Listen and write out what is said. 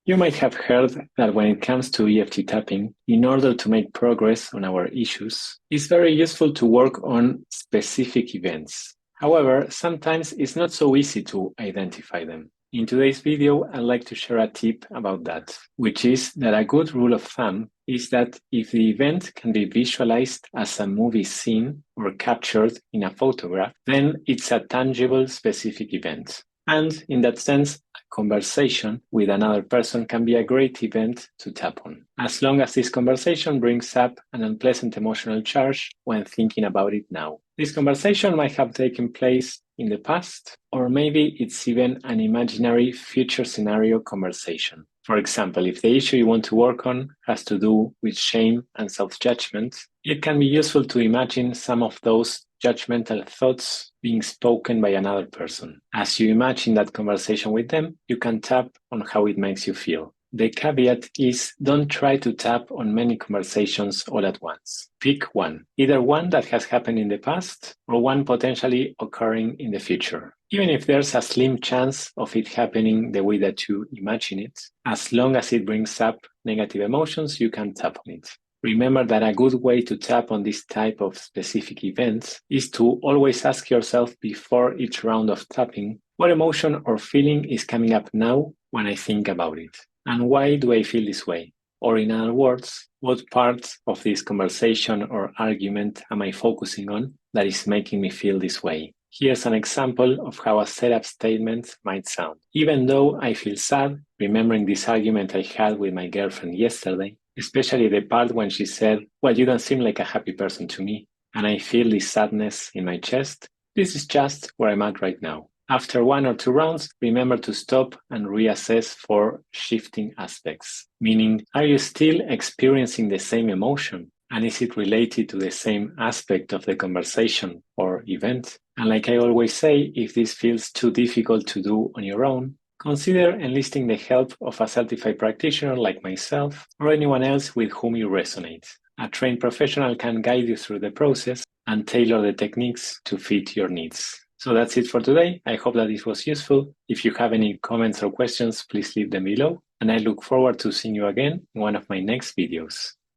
You might have heard that when it comes to EFT tapping, in order to make progress on our issues, it's very useful to work on specific events. However, sometimes it's not so easy to identify them. In today's video, I'd like to share a tip about that, which is that a good rule of thumb is that if the event can be visualized as a movie scene or captured in a photograph, then it's a tangible, specific event. And in that sense, a conversation with another person can be a great event to tap on, as long as this conversation brings up an unpleasant emotional charge when thinking about it now. This conversation might have taken place in the past, or maybe it's even an imaginary future scenario conversation. For example, if the issue you want to work on has to do with shame and self-judgment, it can be useful to imagine some of those judgmental thoughts being spoken by another person. As you imagine that conversation with them, you can tap on how it makes you feel. The caveat is don't try to tap on many conversations all at once. Pick one, either one that has happened in the past or one potentially occurring in the future. Even if there's a slim chance of it happening the way that you imagine it, as long as it brings up negative emotions, you can tap on it. Remember that a good way to tap on this type of specific events is to always ask yourself before each round of tapping, what emotion or feeling is coming up now when I think about it? And why do I feel this way? Or in other words, what parts of this conversation or argument am I focusing on that is making me feel this way? Here's an example of how a setup statement might sound. Even though I feel sad, remembering this argument I had with my girlfriend yesterday, especially the part when she said, well, you don't seem like a happy person to me, and I feel this sadness in my chest, this is just where I'm at right now. After one or two rounds, remember to stop and reassess for shifting aspects. Meaning, are you still experiencing the same emotion? And is it related to the same aspect of the conversation or event? And like I always say, if this feels too difficult to do on your own, consider enlisting the help of a certified practitioner like myself or anyone else with whom you resonate. A trained professional can guide you through the process and tailor the techniques to fit your needs. So that's it for today. I hope that this was useful. If you have any comments or questions, please leave them below. And I look forward to seeing you again in one of my next videos.